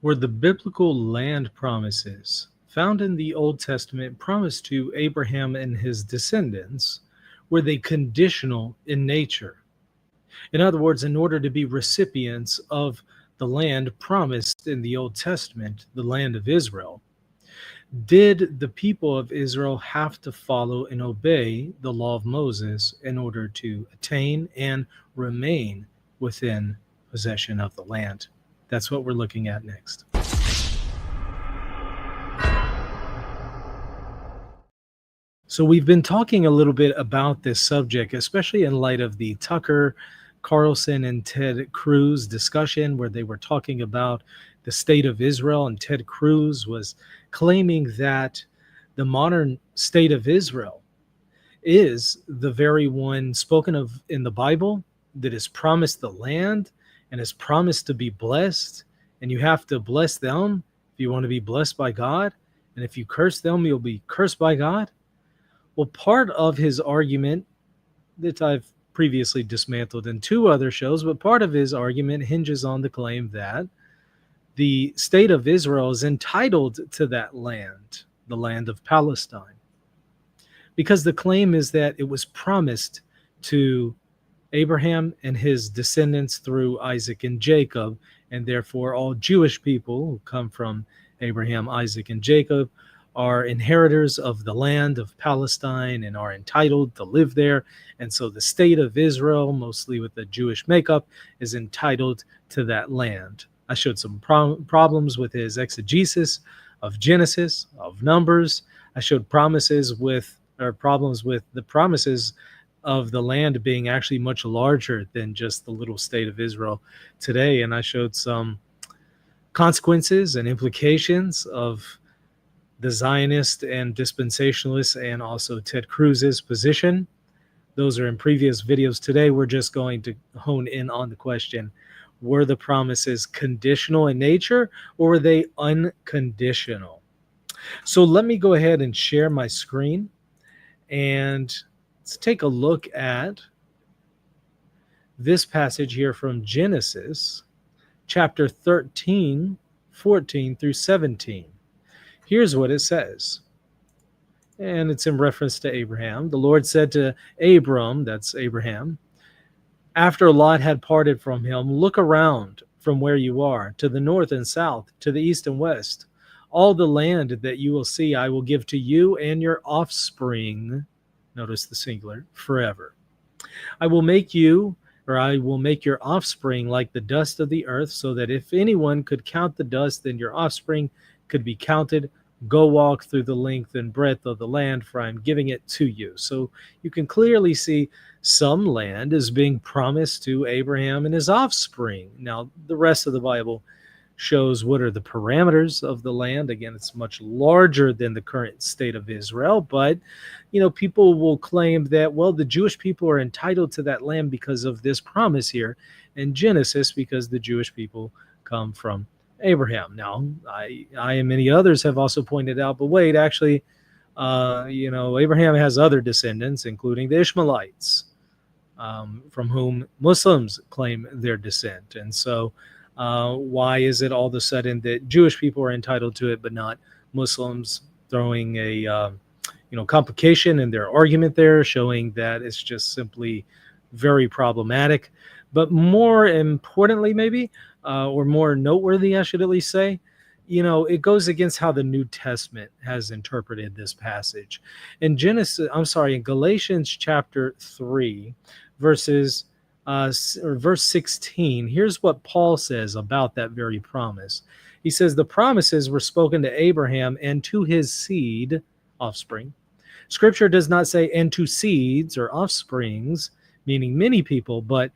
Were the biblical land promises found in the Old Testament promised to Abraham and his descendants, were they conditional in nature? In other words, in order to be recipients of the land promised in the Old Testament, the land of Israel, did the people of Israel have to follow and obey the law of Moses in order to attain and remain within possession of the land? That's what we're looking at next. So we've been talking a little bit about this subject, especially in light of the Tucker Carlson and Ted Cruz discussion, where they were talking about the state of Israel, and Ted Cruz was claiming that the modern state of Israel is the very one spoken of in the Bible that is promised the land and is promised to be blessed, and you have to bless them if you want to be blessed by God, and if you curse them, you'll be cursed by God. Well, part of his argument that I've previously dismantled in 2 other shows, but part of his argument hinges on the claim that the state of Israel is entitled to that land, the land of Palestine, because the claim is that it was promised to Abraham and his descendants through Isaac and Jacob, and therefore all Jewish people who come from Abraham, Isaac, and Jacob are inheritors of the land of Palestine and are entitled to live there. And so the state of Israel, mostly with a Jewish makeup, is entitled to that land. I showed some problems with his exegesis of Genesis, of Numbers. I showed problems with the promises of the land being actually much larger than just the little state of Israel today. And I showed some consequences and implications of the Zionist and dispensationalist and also Ted Cruz's position. Those are in previous videos. Today, we're just going to hone in on the question, were the promises conditional in nature or were they unconditional? So let me go ahead and share my screen and let's take a look at this passage here from Genesis chapter 13, 14 through 17. Here's what it says, and it's in reference to Abraham. The Lord said to Abram, that's Abraham, after Lot had parted from him, look around from where you are, to the north and south, to the east and west. All the land that you will see I will give to you and your offspring, notice the singular, forever. I will make your offspring like the dust of the earth, so that if anyone could count the dust, then your offspring could be counted. Go walk through the length and breadth of the land, for I am giving it to you. So you can clearly see some land is being promised to Abraham and his offspring. Now, the rest of the Bible shows what are the parameters of the land. Again, it's much larger than the current state of Israel, but people will claim that, well, the Jewish people are entitled to that land because of this promise here in Genesis, because the Jewish people come from Abraham. Now, I and many others have also pointed out, but wait, actually, Abraham has other descendants, including the Ishmaelites, from whom Muslims claim their descent. And so why is it all of a sudden that Jewish people are entitled to it, but not Muslims? Throwing a complication in their argument there, showing that it's just simply very problematic. But more importantly, maybe, or more noteworthy, I should at least say, it goes against how the New Testament has interpreted this passage. In Galatians chapter 3, verse 16, here's what Paul says about that very promise. He says, the promises were spoken to Abraham and to his seed, offspring. Scripture does not say, and to seeds or offsprings, meaning many people, but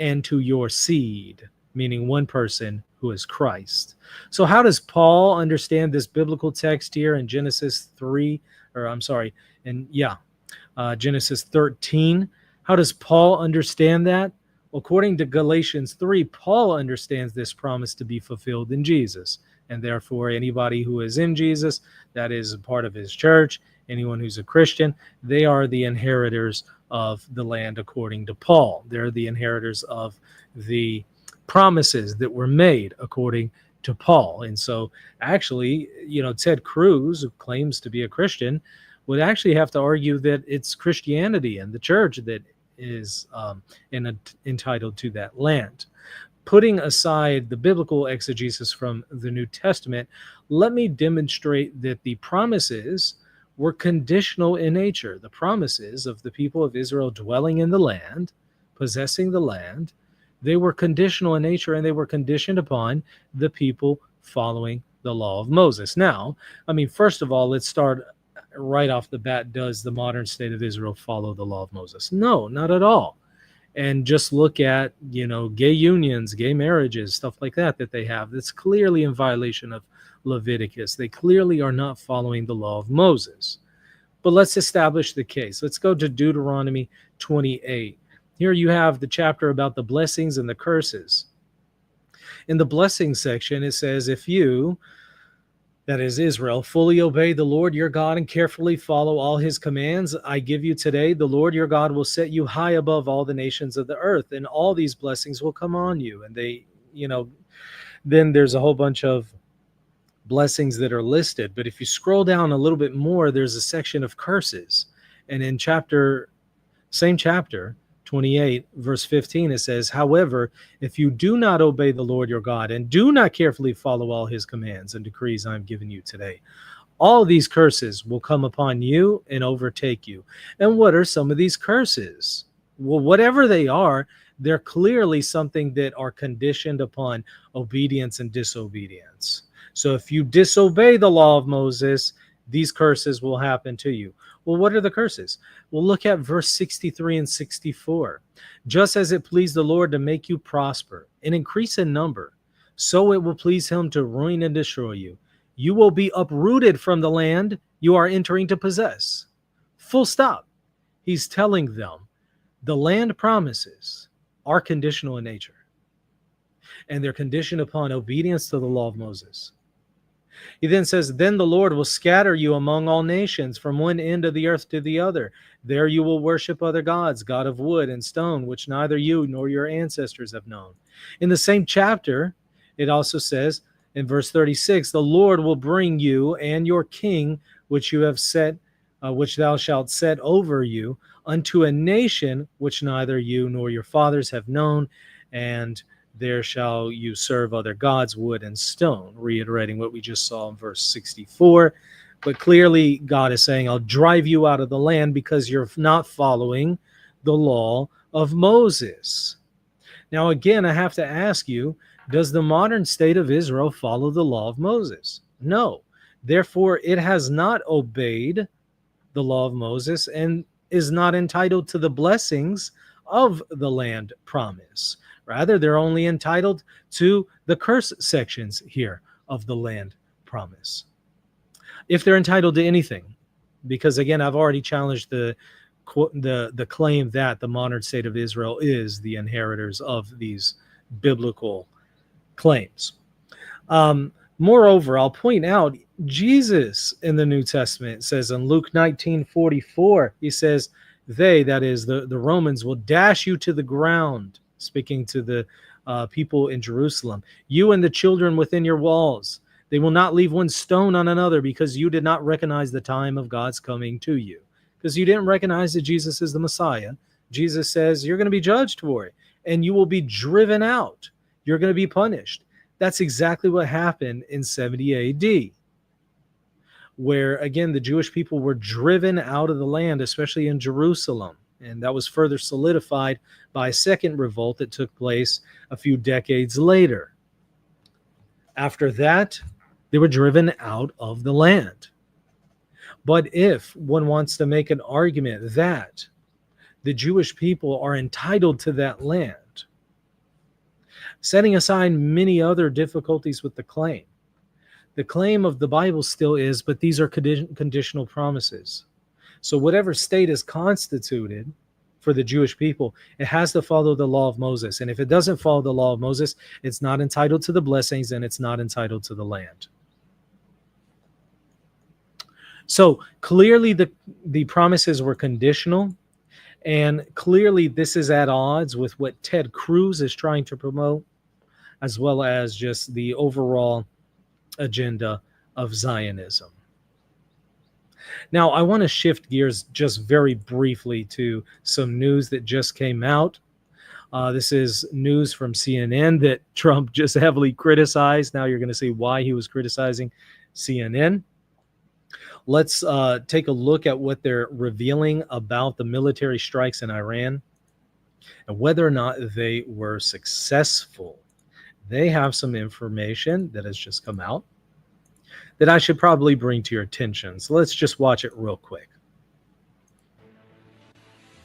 and to your seed, meaning one person, who is Christ. So how does Paul understand this biblical text here in Genesis 13? How does Paul understand that? According to Galatians 3, Paul understands this promise to be fulfilled in Jesus. And therefore, anybody who is in Jesus, that is a part of his church, anyone who's a Christian, they are the inheritors of the land according to Paul. They're the inheritors of the promises that were made according to Paul. And so actually, Ted Cruz, who claims to be a Christian, would actually have to argue that it's Christianity and the church that is entitled to that land. Putting aside the biblical exegesis from the New Testament, let me demonstrate that the promises were conditional in nature. The promises of the people of Israel dwelling in the land, possessing the land, they were conditional in nature, and they were conditioned upon the people following the law of Moses. Now, first of all, let's start right off the bat. Does the modern state of Israel follow the law of Moses? No, not at all. And just look at, gay unions, gay marriages, stuff like that they have. That's clearly in violation of Leviticus. They clearly are not following the law of Moses. But let's establish the case. Let's go to Deuteronomy 28. Here you have the chapter about the blessings and the curses. In the blessing section, it says, if you, that is Israel, fully obey the Lord your God and carefully follow all his commands I give you today, the Lord your God will set you high above all the nations of the earth, and all these blessings will come on you. And they, then there's a whole bunch of blessings that are listed. But if you scroll down a little bit more, there's a section of curses. And in same chapter, 28, verse 15, it says, however, if you do not obey the Lord your God and do not carefully follow all his commands and decrees I am giving you today, all these curses will come upon you and overtake you. And what are some of these curses? Well, whatever they are, they're clearly something that are conditioned upon obedience and disobedience. So if you disobey the law of Moses, these curses will happen to you. Well, what are the curses? Well, look at verse 63 and 64. Just as it pleased the Lord to make you prosper and increase in number, so it will please him to ruin and destroy you. You will be uprooted from the land you are entering to possess. Full stop. He's telling them the land promises are conditional in nature, and they're conditioned upon obedience to the law of Moses. He then says, then the Lord will scatter you among all nations from one end of the earth to the other. There you will worship other gods, God of wood and stone, which neither you nor your ancestors have known. In the same chapter, it also says in verse 36, the Lord will bring you and your king, which you have set, which thou shalt set over you, unto a nation which neither you nor your fathers have known, and there shall you serve other gods, wood and stone, reiterating what we just saw in verse 64. But clearly God is saying, I'll drive you out of the land because you're not following the law of Moses. Now, again, I have to ask you, does the modern state of Israel follow the law of Moses? No. Therefore, it has not obeyed the law of Moses and is not entitled to the blessings of the land promise. Rather, they're only entitled to the curse sections here of the land promise. If they're entitled to anything, because again, I've already challenged the claim that the modern state of Israel is the inheritors of these biblical claims. Moreover, I'll point out Jesus in the New Testament says in Luke 19:44, he says, they, that is the Romans, will dash you to the ground, speaking to the people in Jerusalem, you and the children within your walls. They will not leave one stone on another, because you did not recognize the time of God's coming to you. Because you didn't recognize that Jesus is the Messiah. Jesus says you're going to be judged for it, and you will be driven out. You're going to be punished. That's exactly what happened in 70 AD, where, again, the Jewish people were driven out of the land, especially in Jerusalem. And that was further solidified by a second revolt that took place a few decades later. After that, they were driven out of the land. But if one wants to make an argument that the Jewish people are entitled to that land, setting aside many other difficulties with the claim of the Bible still is, but these are conditional promises. So whatever state is constituted for the Jewish people, it has to follow the law of Moses. And if it doesn't follow the law of Moses, it's not entitled to the blessings and it's not entitled to the land. So clearly the promises were conditional, and clearly this is at odds with what Ted Cruz is trying to promote. as well as just the overall agenda of Zionism. Now, I want to shift gears just very briefly to some news that just came out. This is news from CNN that Trump just heavily criticized. Now you're going to see why he was criticizing CNN. Let's take a look at what they're revealing about the military strikes in Iran and whether or not they were successful. They have some information that has just come out that I should probably bring to your attention. So let's just watch it real quick.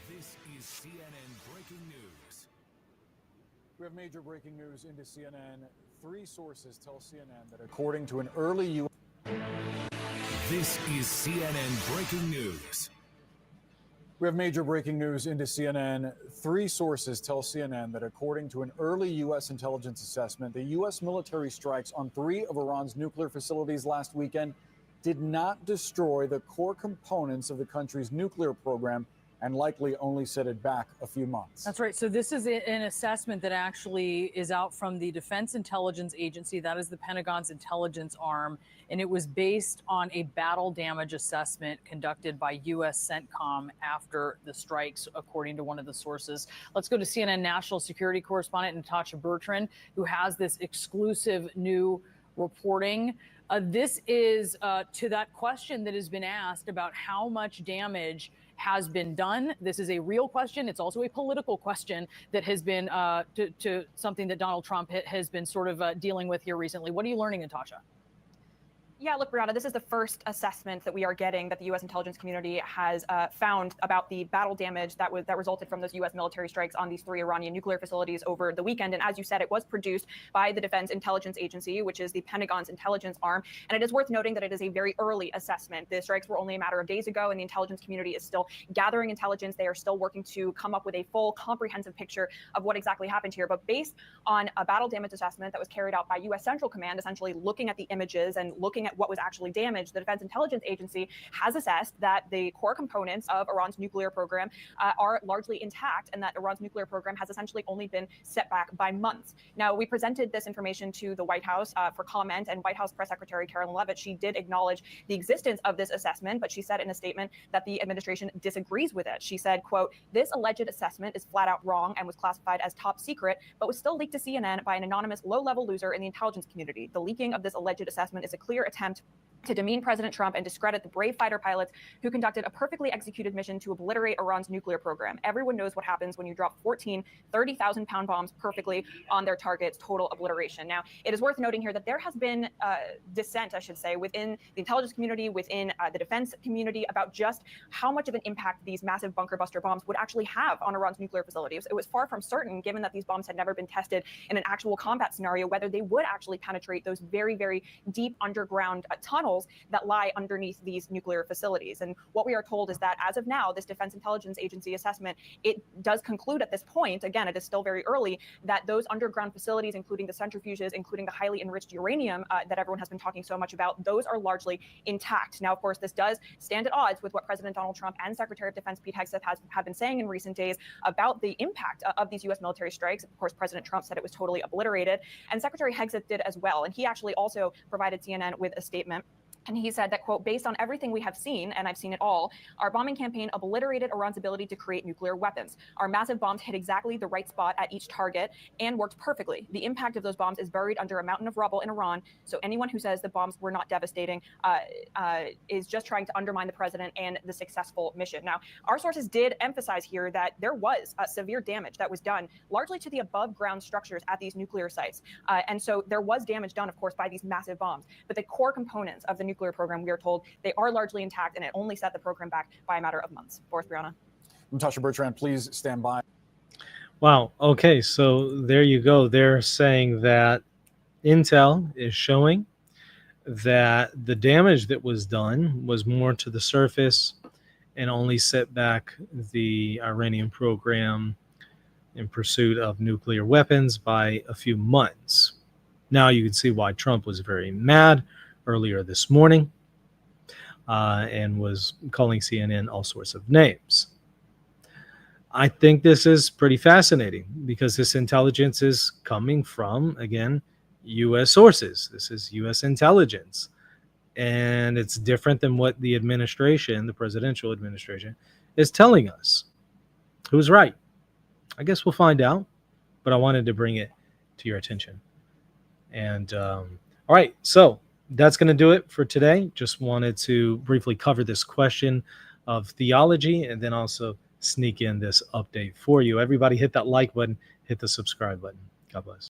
This is CNN breaking news. We have major breaking news into CNN. 3 sources tell CNN that according to an early U.S. This is CNN breaking news. We have major breaking news into CNN. 3 sources tell CNN that according to an early U.S. intelligence assessment, the U.S. military strikes on 3 of Iran's nuclear facilities last weekend did not destroy the core components of the country's nuclear program and likely only set it back a few months. That's right. So this is an assessment that actually is out from the Defense Intelligence Agency. That is the Pentagon's intelligence arm. And it was based on a battle damage assessment conducted by U.S. CENTCOM after the strikes, according to one of the sources. Let's go to CNN national security correspondent Natasha Bertrand, who has this exclusive new reporting. This is to that question that has been asked about how much damage has been done. This is a real question. It's also a political question that has been to something that Donald Trump has been sort of dealing with here recently. What are you learning, Natasha? Yeah, look, Brianna, this is the first assessment that we are getting that the U.S. intelligence community has found about the battle damage that resulted from those U.S. military strikes on these 3 Iranian nuclear facilities over the weekend. And as you said, it was produced by the Defense Intelligence Agency, which is the Pentagon's intelligence arm. And it is worth noting that it is a very early assessment. The strikes were only a matter of days ago, and the intelligence community is still gathering intelligence. They are still working to come up with a full, comprehensive picture of what exactly happened here. But based on a battle damage assessment that was carried out by U.S. Central Command, essentially looking at the images and looking at what was actually damaged, the Defense Intelligence Agency has assessed that the core components of Iran's nuclear program are largely intact, and that Iran's nuclear program has essentially only been set back by months. Now, we presented this information to the White House for comment, and White House Press Secretary Carolyn Leavitt, she did acknowledge the existence of this assessment, but she said in a statement that the administration disagrees with it. She said, quote, "This alleged assessment is flat out wrong and was classified as top secret, but was still leaked to CNN by an anonymous low-level loser in the intelligence community. The leaking of this alleged assessment is a clear attempt to demean President Trump and discredit the brave fighter pilots who conducted a perfectly executed mission to obliterate Iran's nuclear program. Everyone knows what happens when you drop 14 30,000-pound bombs perfectly on their targets, total obliteration." Now, it is worth noting here that there has been dissent, I should say, within the intelligence community, within the defense community about just how much of an impact these massive bunker buster bombs would actually have on Iran's nuclear facilities. It was far from certain, given that these bombs had never been tested in an actual combat scenario, whether they would actually penetrate those very, very deep underground tunnels that lie underneath these nuclear facilities. And what we are told is that as of now, this Defense Intelligence Agency assessment, it does conclude at this point, again, it is still very early, that those underground facilities, including the centrifuges, including the highly enriched uranium that everyone has been talking so much about, those are largely intact. Now, of course, this does stand at odds with what President Donald Trump and Secretary of Defense Pete Hegseth have been saying in recent days about the impact of these U.S. military strikes. Of course, President Trump said it was totally obliterated, and Secretary Hegseth did as well. And he actually also provided CNN with a statement. And he said that, quote, "Based on everything we have seen, and I've seen it all, our bombing campaign obliterated Iran's ability to create nuclear weapons. Our massive bombs hit exactly the right spot at each target and worked perfectly. The impact of those bombs is buried under a mountain of rubble in Iran. So anyone who says the bombs were not devastating is just trying to undermine the president and the successful mission." Now, our sources did emphasize here that there was severe damage that was done largely to the above ground structures at these nuclear sites. And so there was damage done, of course, by these massive bombs. But the core components of the nuclear program, we are told, they are largely intact, and it only set the program back by a matter of months. Boris, Brianna. Natasha Bertrand, please stand by. Wow. Okay. So there you go. They're saying that intel is showing that the damage that was done was more to the surface and only set back the Iranian program in pursuit of nuclear weapons by a few months. Now you can see why Trump was very mad earlier this morning and was calling CNN all sorts of names. I think this is pretty fascinating because this intelligence is coming from, again, U.S. sources. This is U.S. intelligence. And it's different than what the administration, the presidential administration, is telling us. Who's right? I guess we'll find out, but I wanted to bring it to your attention. And all right, so that's going to do it for today. Just wanted to briefly cover this question of theology and then also sneak in this update for you. Everybody hit that like button, hit the subscribe button. God bless.